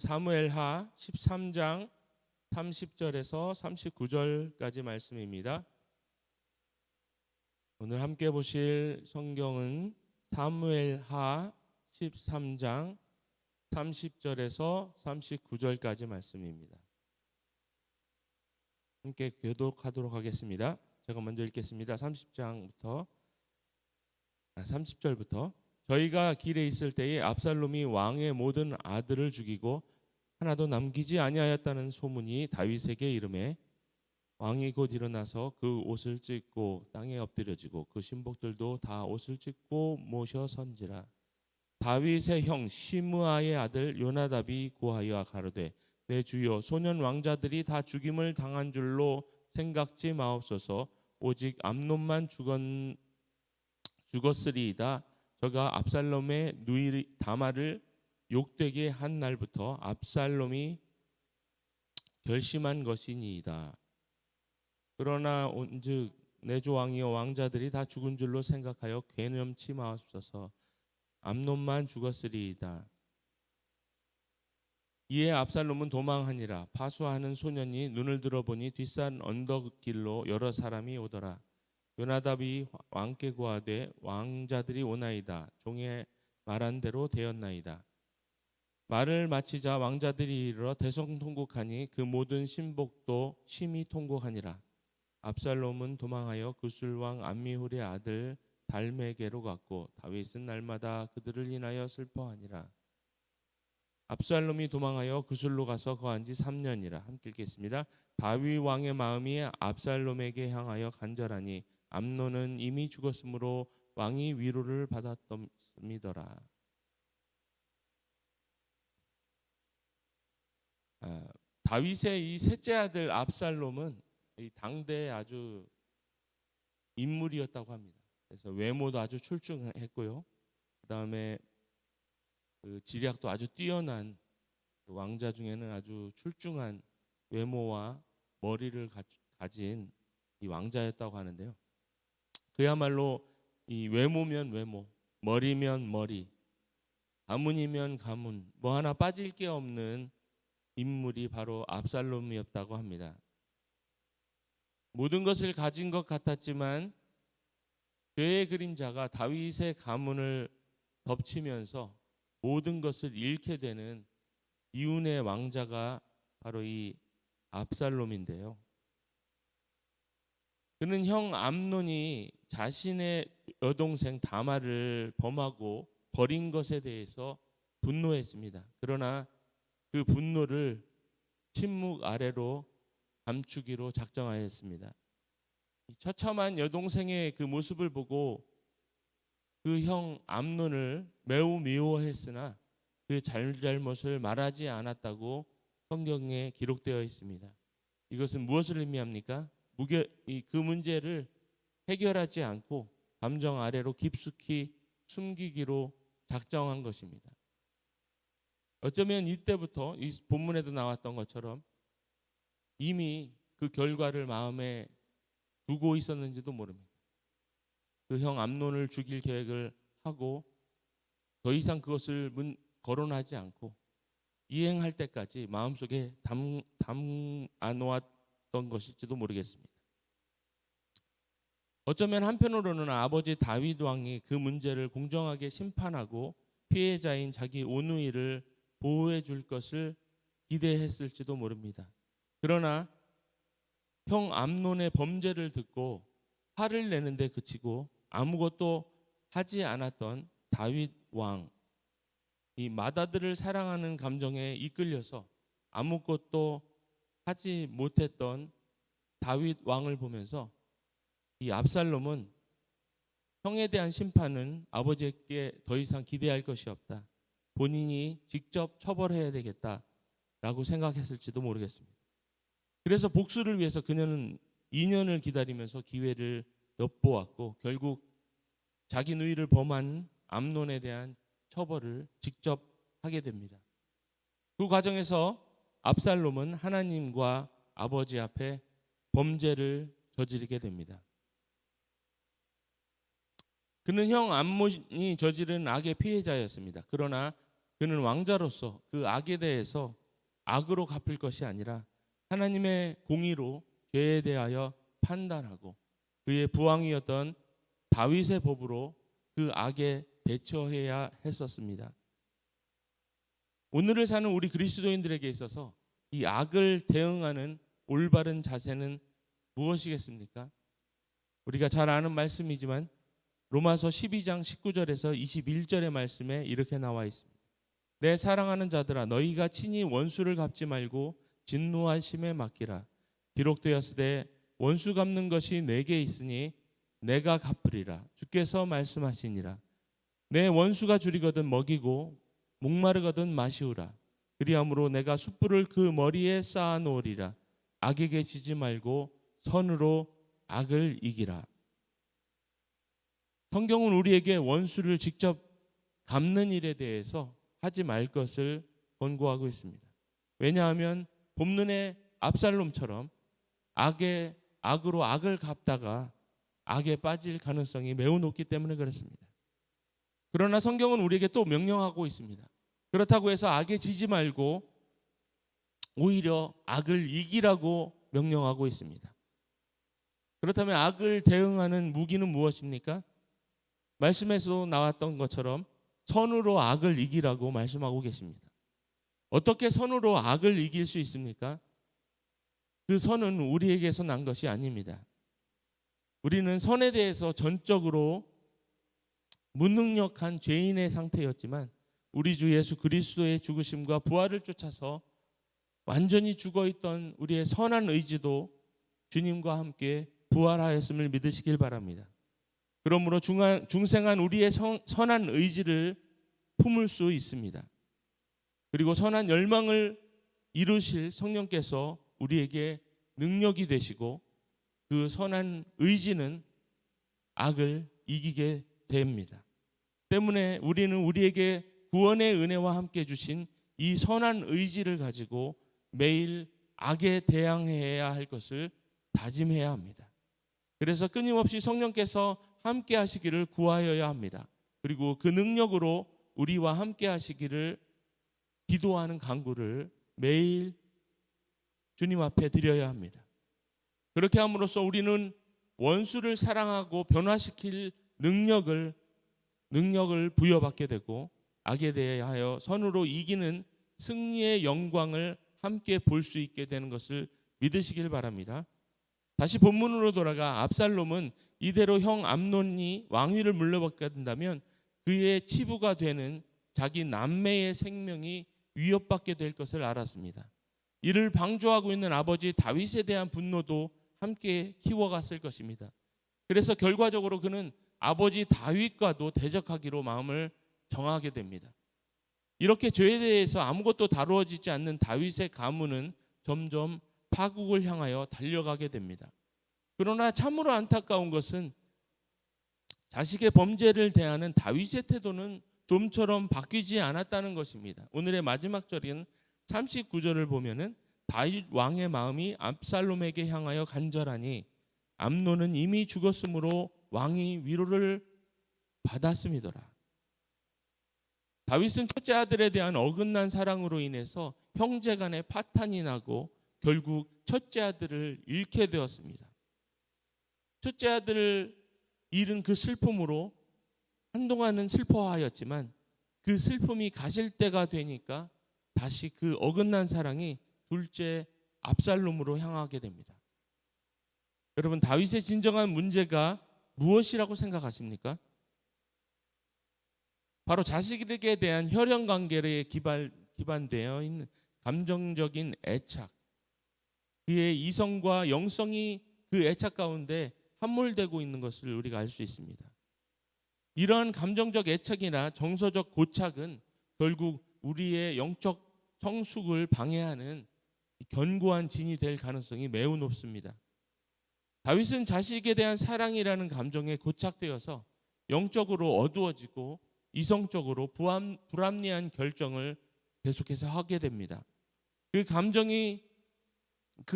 사무엘하 13장 30절에서 39절까지 말씀입니다. 오늘 함께 보실 성경은 사무엘하 13장 30절에서 39절까지 말씀입니다. 함께 교독하도록 하겠습니다. 제가 먼저 읽겠습니다. 30절부터 저희가 길에 있을 때에 압살롬이 왕의 모든 아들을 죽이고 하나도 남기지 아니하였다는 소문이 다윗에게 이르매 왕이 곧 일어나서 그 옷을 찢고 땅에 엎드려지고 그 신복들도 다 옷을 찢고 모셔 선지라. 다윗의 형 시므아의 아들 요나답이 고하여 가로되 내 주여 소년 왕자들이 다 죽임을 당한 줄로 생각지 마옵소서. 오직 암논만 죽었으리이다. 저가 압살롬의 누이 다말을 욕되게 한 날부터 압살롬이 결심한 것이니이다. 그러나 온즉 내 주 왕이여 왕자들이 다 죽은 줄로 생각하여 괴념치 마옵소서. 암논만 죽었으리이다. 이에 압살롬은 도망하니라. 파수하는 소년이 눈을 들어보니 뒷산 언덕길로 여러 사람이 오더라. 요나답이 왕께 고하되 왕자들이 오나이다. 종의 말한 대로 되었나이다. 말을 마치자 왕자들이 이르러 대성통곡하니 그 모든 신복도 심히 통곡하니라. 압살롬은 도망하여 구술왕 암미훌의 아들 달메게로 갔고 다윗은 날마다 그들을 인하여 슬퍼하니라. 압살롬이 도망하여 구술로 가서 거한 지 3년이라. 함께 읽겠습니다. 다윗 왕의 마음이 압살롬에게 향하여 간절하니 암논은 이미 죽었으므로 왕이 위로를 받았음이더라. 다윗의 이 셋째 아들 압살롬은 이 당대의 아주 인물이었다고 합니다. 그래서 외모도 아주 출중했고요. 그다음에 그 지략도 아주 뛰어난 왕자 중에는 아주 출중한 외모와 머리를 가진 이 왕자였다고 하는데요. 그야말로 이 외모면 외모, 머리면 머리, 가문이면 가문, 뭐 하나 빠질 게 없는 인물이 바로 압살롬이었다고 합니다. 모든 것을 가진 것 같았지만 죄의 그림자가 다윗의 가문을 덮치면서 모든 것을 잃게 되는 이운의 왕자가 바로 이 압살롬인데요. 그는 형 암논이 자신의 여동생 다말을 범하고 버린 것에 대해서 분노했습니다. 그러나 그 분노를 침묵 아래로 감추기로 작정하였습니다. 처참한 여동생의 그 모습을 보고 그 형 암논을 매우 미워했으나 그 잘못을 말하지 않았다고 성경에 기록되어 있습니다. 이것은 무엇을 의미합니까? 그 문제를 해결하지 않고 감정 아래로 깊숙이 숨기기로 작정한 것입니다. 어쩌면 이때부터 이 본문에도 나왔던 것처럼 이미 그 결과를 마음에 두고 있었는지도 모릅니다. 그 형 암논을 죽일 계획을 하고 더 이상 그것을 거론하지 않고 이행할 때까지 마음속에 담아놓았던 것일지도 모르겠습니다. 어쩌면 한편으로는 아버지 다윗 왕이 그 문제를 공정하게 심판하고 피해자인 자기 오누이를 보호해 줄 것을 기대했을지도 모릅니다. 그러나 형 암논의 범죄를 듣고 화를 내는데 그치고 아무것도 하지 않았던 다윗 왕, 이 맏아들을 사랑하는 감정에 이끌려서 아무것도 하지 못했던 다윗 왕을 보면서 이 압살롬은 형에 대한 심판은 아버지에게 더 이상 기대할 것이 없다. 본인이 직접 처벌해야 되겠다라고 생각했을지도 모르겠습니다. 그래서 복수를 위해서 그녀는 2년을 기다리면서 기회를 엿보았고 결국 자기 누이를 범한 암논에 대한 처벌을 직접 하게 됩니다. 그 과정에서 압살롬은 하나님과 아버지 앞에 범죄를 저지르게 됩니다. 그는 형 암논이 저지른 악의 피해자였습니다. 그러나 그는 왕자로서 그 악에 대해서 악으로 갚을 것이 아니라 하나님의 공의로 죄에 대하여 판단하고 그의 부왕이었던 다윗의 법으로 그 악에 대처해야 했었습니다. 오늘을 사는 우리 그리스도인들에게 있어서 이 악을 대응하는 올바른 자세는 무엇이겠습니까? 우리가 잘 아는 말씀이지만 로마서 12장 19절에서 21절의 말씀에 이렇게 나와 있습니다. 내 사랑하는 자들아 너희가 친히 원수를 갚지 말고 진노하심에 맡기라. 기록되었으되 원수 갚는 것이 내게 있으니 내가 갚으리라. 주께서 말씀하시니라. 내 원수가 줄이거든 먹이고 목마르거든 마시우라. 그리함으로 내가 숯불을 그 머리에 쌓아 놓으리라. 악에게 지지 말고 선으로 악을 이기라. 성경은 우리에게 원수를 직접 갚는 일에 대해서 하지 말 것을 권고하고 있습니다. 왜냐하면 본문의 압살롬처럼 악으로 악을 갚다가 악에 빠질 가능성이 매우 높기 때문에 그렇습니다. 그러나 성경은 우리에게 또 명령하고 있습니다. 그렇다고 해서 악에 지지 말고 오히려 악을 이기라고 명령하고 있습니다. 그렇다면 악을 대응하는 무기는 무엇입니까? 말씀에서 나왔던 것처럼 선으로 악을 이기라고 말씀하고 계십니다. 어떻게 선으로 악을 이길 수 있습니까? 그 선은 우리에게서 난 것이 아닙니다. 우리는 선에 대해서 전적으로 무능력한 죄인의 상태였지만 우리 주 예수 그리스도의 죽으심과 부활을 쫓아서 완전히 죽어있던 우리의 선한 의지도 주님과 함께 부활하였음을 믿으시길 바랍니다. 그러므로 중생한 우리의 선한 의지를 품을 수 있습니다. 그리고 선한 열망을 이루실 성령께서 우리에게 능력이 되시고 그 선한 의지는 악을 이기게 됩니다. 때문에 우리는 우리에게 구원의 은혜와 함께 주신 이 선한 의지를 가지고 매일 악에 대항해야 할 것을 다짐해야 합니다. 그래서 끊임없이 성령께서 함께 하시기를 구하여야 합니다. 그리고 그 능력으로 우리와 함께 하시기를 기도하는 간구를 매일 주님 앞에 드려야 합니다. 그렇게 함으로써 우리는 원수를 사랑하고 변화시킬 능력을 부여받게 되고 악에 대하여 선으로 이기는 승리의 영광을 함께 볼 수 있게 되는 것을 믿으시길 바랍니다. 다시 본문으로 돌아가 압살롬은 이대로 형 암논이 왕위를 물려받게 된다면 그의 치부가 되는 자기 남매의 생명이 위협받게 될 것을 알았습니다. 이를 방조하고 있는 아버지 다윗에 대한 분노도 함께 키워갔을 것입니다. 그래서 결과적으로 그는 아버지 다윗과도 대적하기로 마음을 정하게 됩니다. 이렇게 죄에 대해서 아무것도 다루어지지 않는 다윗의 가문은 점점 파국을 향하여 달려가게 됩니다. 그러나 참으로 안타까운 것은 자식의 범죄를 대하는 다윗의 태도는 좀처럼 바뀌지 않았다는 것입니다. 오늘의 마지막 절인 39절을 보면은 다윗 왕의 마음이 압살롬에게 향하여 간절하니 암논은 이미 죽었으므로 왕이 위로를 받았음이더라. 다윗은 첫째 아들에 대한 어긋난 사랑으로 인해서 형제 간에 파탄이 나고 결국 첫째 아들을 잃게 되었습니다. 첫째 아들을 잃은 그 슬픔으로 한동안은 슬퍼하였지만 그 슬픔이 가실 때가 되니까 다시 그 어긋난 사랑이 둘째 압살롬으로 향하게 됩니다. 여러분, 다윗의 진정한 문제가 무엇이라고 생각하십니까? 바로 자식에게 대한 혈연 관계에 기반되어 있는 감정적인 애착, 그의 이성과 영성이 그 애착 가운데 함몰되고 있는 것을 우리가 알 수 있습니다. 이러한 감정적 애착이나 정서적 고착은 결국 우리의 영적 성숙을 방해하는 견고한 진이 될 가능성이 매우 높습니다. 다윗은 자식에 대한 사랑이라는 감정에 고착되어서 영적으로 어두워지고 이성적으로 불합리한 결정을 계속해서 하게 됩니다. 그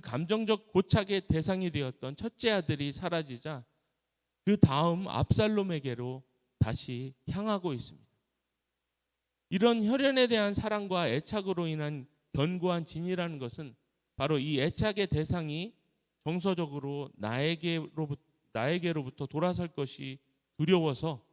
감정적 고착의 대상이 되었던 첫째 아들이 사라지자 그 다음 압살롬에게로 다시 향하고 있습니다. 이런 혈연에 대한 사랑과 애착으로 인한 견고한 진이라는 것은 바로 이 애착의 대상이 정서적으로 나에게로부터 돌아설 것이 두려워서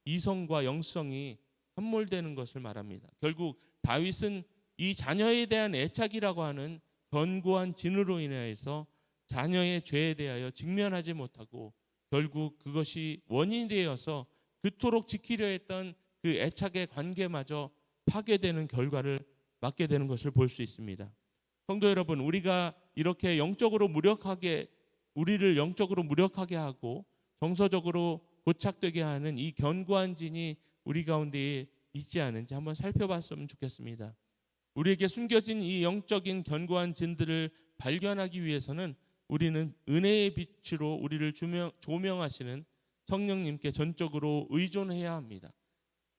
이성과 영성이 함몰되는 것을 말합니다. 결국 다윗은 이 자녀에 대한 애착이라고 하는 견고한 진으로 인하여서 자녀의 죄에 대하여 직면하지 못하고 결국 그것이 원인이 되어서 그토록 지키려 했던 그 애착의 관계마저 파괴되는 결과를 맞게 되는 것을 볼 수 있습니다. 성도 여러분, 우리가 이렇게 우리를 영적으로 무력하게 하고 정서적으로 고착되게 하는 이 견고한 진이 우리 가운데 있지 않은지 한번 살펴봤으면 좋겠습니다. 우리에게 숨겨진 이 영적인 견고한 진들을 발견하기 위해서는 우리는 은혜의 빛으로 우리를 조명하시는 성령님께 전적으로 의존해야 합니다.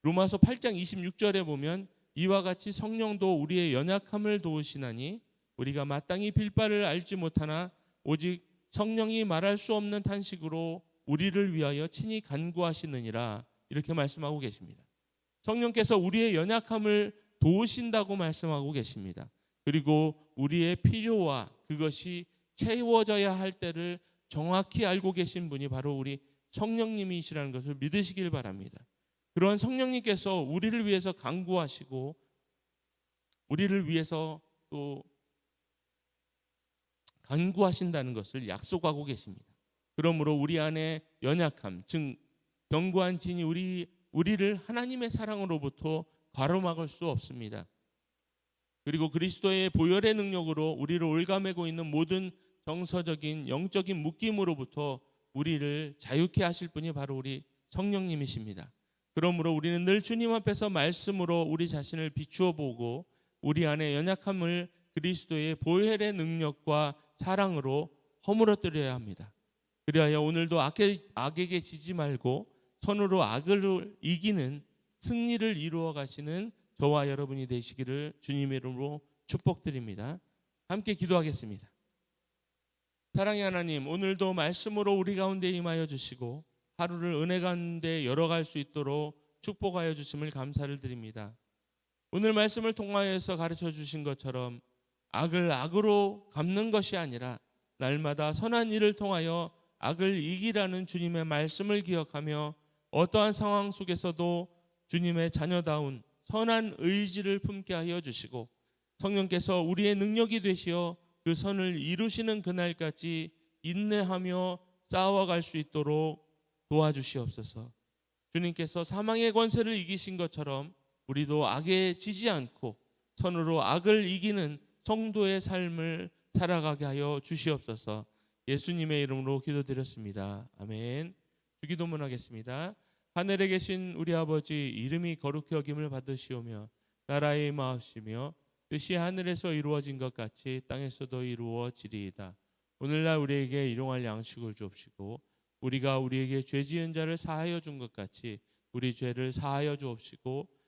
로마서 8장 26절에 보면 이와 같이 성령도 우리의 연약함을 도우시나니 우리가 마땅히 빌 바를 알지 못하나 오직 성령이 말할 수 없는 탄식으로 우리를 위하여 친히 간구하시느니라, 이렇게 말씀하고 계십니다. 성령께서 우리의 연약함을 도우신다고 말씀하고 계십니다. 그리고 우리의 필요와 그것이 채워져야 할 때를 정확히 알고 계신 분이 바로 우리 성령님이시라는 것을 믿으시길 바랍니다. 그런 성령님께서 우리를 위해서 간구하시고 우리를 위해서 또 간구하신다는 것을 약속하고 계십니다. 그러므로 우리 안에 연약함, 즉 견고한 진이 우리를 하나님의 사랑으로부터 가로막을 수 없습니다. 그리고 그리스도의 보혈의 능력으로 우리를 올가매고 있는 모든 정서적인 영적인 묶임으로부터 우리를 자유케 하실 분이 바로 우리 성령님이십니다. 그러므로 우리는 늘 주님 앞에서 말씀으로 우리 자신을 비추어 보고 우리 안에 연약함을 그리스도의 보혈의 능력과 사랑으로 허물어뜨려야 합니다. 그리하여 오늘도 악에게 지지 말고 선으로 악을 이기는 승리를 이루어 가시는 저와 여러분이 되시기를 주님의 이름으로 축복드립니다. 함께 기도하겠습니다. 사랑의 하나님, 오늘도 말씀으로 우리 가운데 임하여 주시고 하루를 은혜 가운데 열어갈 수 있도록 축복하여 주심을 감사를 드립니다. 오늘 말씀을 통하여서 가르쳐 주신 것처럼 악을 악으로 갚는 것이 아니라 날마다 선한 일을 통하여 악을 이기라는 주님의 말씀을 기억하며 어떠한 상황 속에서도 주님의 자녀다운 선한 의지를 품게 하여 주시고 성령께서 우리의 능력이 되시어 그 선을 이루시는 그날까지 인내하며 싸워갈 수 있도록 도와주시옵소서. 주님께서 사망의 권세를 이기신 것처럼 우리도 악에 지지 않고 선으로 악을 이기는 성도의 삶을 살아가게 하여 주시옵소서. 예수님의 이름으로 기도드렸습니다. 아멘. 주기도문 하겠습니다. 하늘에 계신 우리 아버지, 이름이 거룩히 여김을 받으시오며 나라의 임하옵시며 뜻이 하늘에서 이루어진 것 같이 땅에서도 이루어지리이다. 오늘날 우리에게 일용할 양식을 주옵시고 우리가 우리에게 죄 지은 자를 사하여 준 것 같이 우리 죄를 사하여 주옵시고